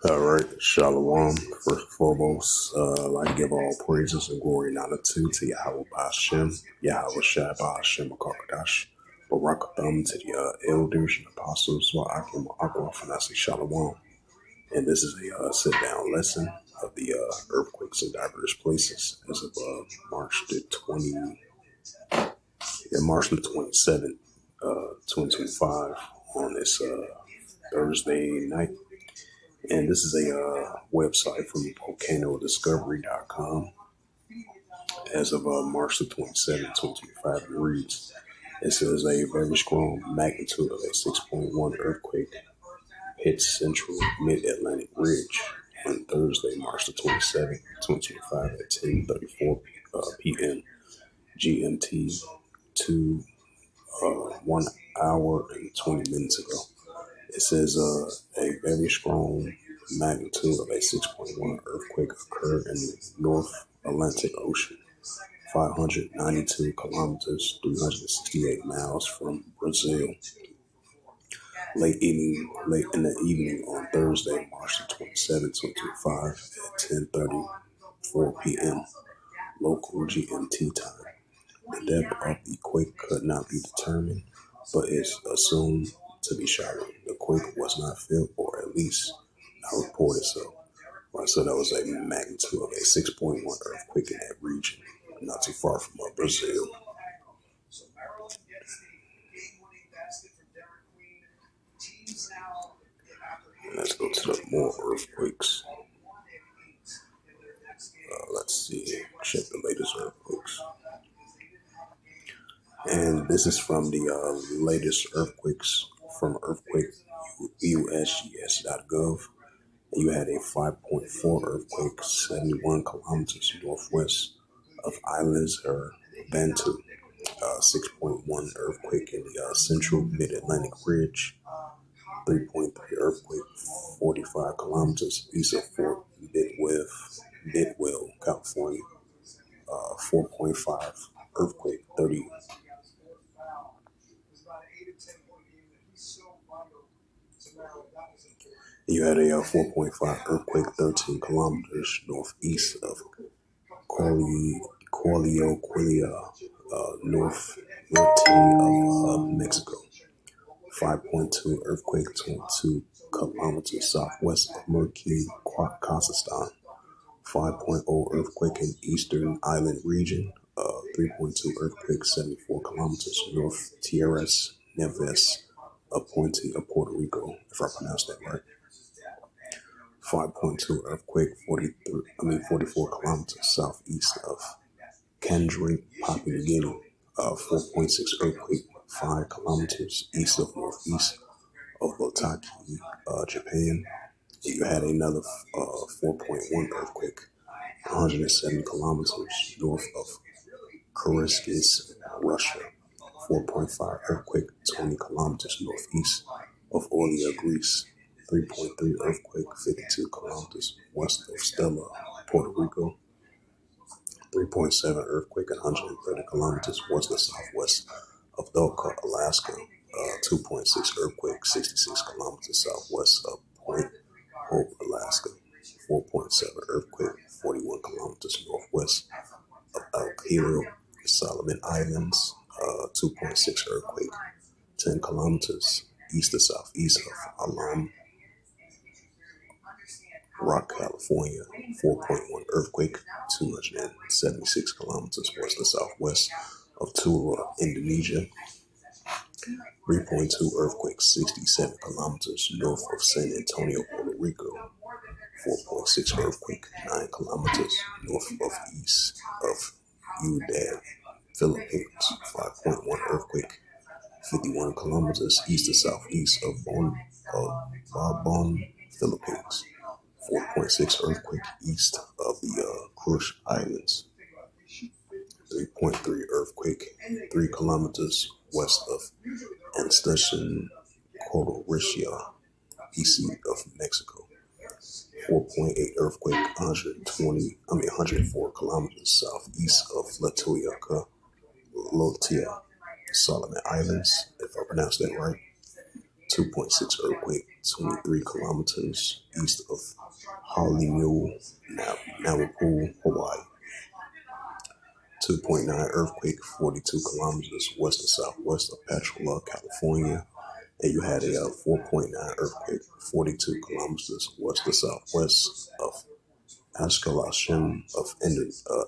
All right, Shalom. First and foremost, I'd like to give all praises and glory and honor to Yahweh Ba'Shem, Yahweh Shai Ba'Shem Akakadash, Barakatham to the elders and apostles, Wa'akim Aqua Fanasi Shalom. And this is a sit-down lesson of the earthquakes in diverse places as of March the 27th, 2025 on this Thursday night. And this is a website from volcanodiscovery.com. As of March the 27th, 2025, it reads, it says a very strong magnitude of a 6.1 earthquake hit central mid-Atlantic ridge on Thursday, March the 27th, 2025 at 10:34 p.m. GMT to 1 hour and 20 minutes ago. It says a very strong magnitude of a 6.1 earthquake occurred in the North Atlantic Ocean, 592 kilometers, 368 miles from Brazil. Late in the evening on Thursday, March the 27th, 2025 at 10:34 p.m. local GMT time. The depth of the quake could not be determined, but is assumed to be shallow. The quake was not felt, or at least not reported so. Right, so that was a magnitude of a 6.1 earthquake in that region, not too far from Brazil. And let's go to the more earthquakes. Let's see, check the latest earthquakes. And this is from the latest earthquakes from earthquakeusgs.gov. And you had a 5.4 earthquake 71 kilometers northwest of Islands or Bantu. 6.1 earthquake in the central mid-Atlantic ridge. 3.3 earthquake 45 kilometers east of Fort Bidwell, California. 4.5 earthquake 30. You had a 4.5 earthquake 13 kilometers northeast of Quilio, north of Mexico. 5.2 earthquake 22 kilometers southwest of Merki, Kazakhstan. 5.0 earthquake in eastern island region. 3.2 earthquake 74 kilometers north Tierras Neves, Appointee of Puerto Rico, if I pronounced that right. 5.2 earthquake 44 kilometers southeast of Kendrick, Papua New Guinea. 4.6 earthquake 5 kilometers east of northeast of Otaki, Japan. And you had another 4.1 earthquake 107 kilometers north of Kursk, Russia. 4.5 earthquake 20 kilometers northeast of Olia, Greece. 3.3 earthquake 52 kilometers west of Stella, Puerto Rico. 3.7 earthquake 130 kilometers west and southwest of Doka, Alaska. 2.6 earthquake 66 kilometers southwest of Point Hope, Alaska. 4.7 earthquake 41 kilometers northwest of Alkilo, Solomon Islands. 2.6 earthquake 10 kilometers east to southeast of Alam Rock, California. 4.1 earthquake 276 kilometers west to southwest of Tura, Indonesia. 3.2 earthquake 67 kilometers north of San Antonio, Puerto Rico. 4.6 earthquake 9 kilometers north of east of Udad, Philippines. 5.1 earthquake 51 kilometers east to southeast of Babon, Philippines. 4.6 earthquake east of the Krush Islands. 3.3 earthquake 3 kilometers west of Anstesian, Cotoricia, east of Mexico. 4.8 earthquake 104 kilometers southeast of Lotia, Solomon Islands, if I pronounced that right. 2.6 earthquake, 23 kilometers east of Honolulu, Navajo, Hawaii. 2.9 earthquake, 42 kilometers west and southwest of Petrola, California. And you had a 4.9 earthquake, 42 kilometers west to southwest of Ashkelon of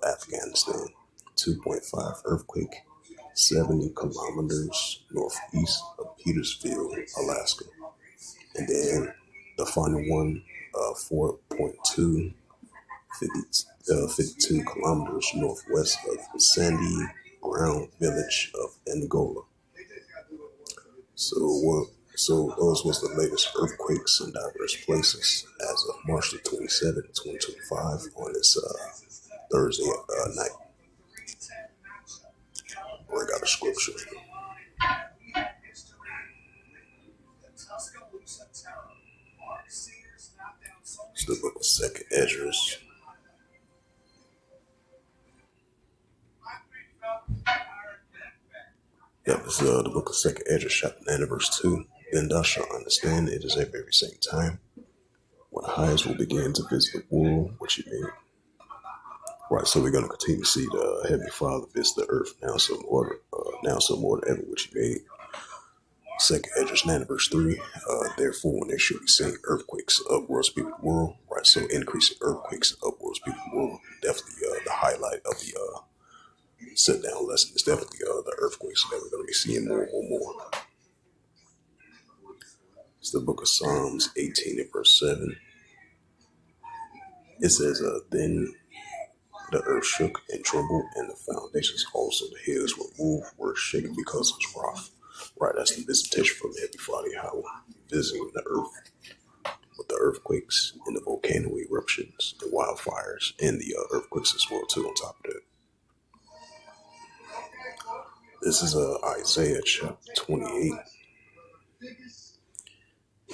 Afghanistan. 2.5 earthquake, 70 kilometers northeast of Petersville, Alaska. And then the final one, 4.2, 52 kilometers northwest of Sandy Ground village of Angola. So those was the latest earthquakes in diverse places as of March the 27th, 2025 on this Thursday night. Bring out a scripture. It's the book of 2nd Ezra. Yep, it's the book of 2nd Ezra, chapter 9 and verse 2. Then thou shalt understand it is at very same time when the highest will begin to visit the world, which he made. Right, so we're going to continue to see the Heavenly Father visit the earth now some more than ever, which he made. 2nd Ezra 9 verse 3. Therefore, when there should be seen earthquakes, upwards be the world. Right, so increasing earthquakes and upwards be the world. Definitely the highlight of the Sitdown Lesson is definitely the earthquakes that we're going to be seeing more and more. It's the book of Psalms 18 and verse 7. It says, then the earth shook and trembled, and the foundations also, the hills were moved, were shaken because of his wrath. Right, that's the visitation from the Heavenly Father, how visiting the earth with the earthquakes and the volcano eruptions, the wildfires, and the earthquakes as well too. On top of that, this is Isaiah chapter 28.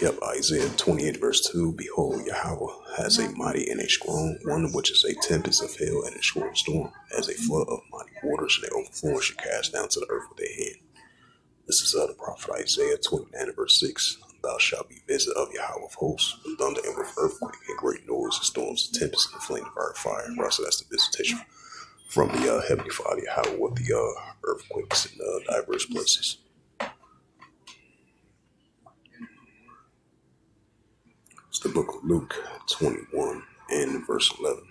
Yep, Isaiah 28 verse 2. Behold, Yahweh has a mighty and a strong one, which is a tempest of hail and a short storm, as a flood of mighty waters, and they overflow should cast down to the earth with their hand. This is the prophet Isaiah 29 and verse 6. Thou shalt be visited of Yahweh of hosts, with thunder and with earthquake and great noise and storms and tempests and flame of fire. Right, so that's the visitation from the Heavenly Father Yahweh with the earthquakes in diverse places. It's the book of Luke 21 and verse 11.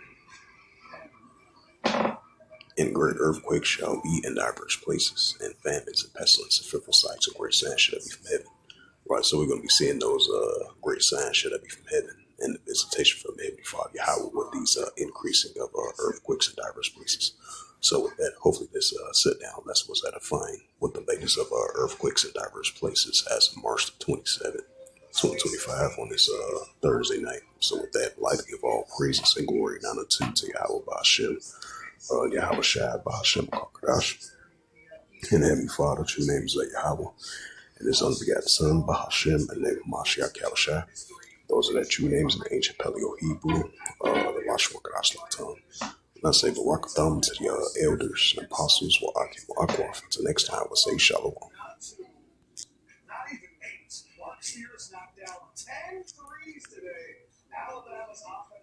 And great earthquakes shall be in diverse places, and famines and pestilence and fearful sights and great signs shall be from heaven. Right, so we're going to be seeing those great signs shall be from heaven and the visitation from the Heavenly Father Yahweh with these increasing of earthquakes in diverse places. So with that, hopefully this sit-down lesson was edifying with the latest of earthquakes in diverse places as of March the 27th. 2025 on this Thursday night. So with that, I'd like to give all praises and glory and honor to Yahweh Ba'Shem, Yahweh Shai Ba'Shem Kakadash, and Heavenly Father, true name is Yahweh, and His unbegotten Son Ba'Shem, and name of Mashiach Yahushua. Those are their true names in the ancient Paleo Hebrew, the Lashon Kadash tongue. And I say Barakatham to the elders and apostles, Wa'akim, until next time, we'll say Shalom. Cheers knocked down 10 threes today. Alabama's offense.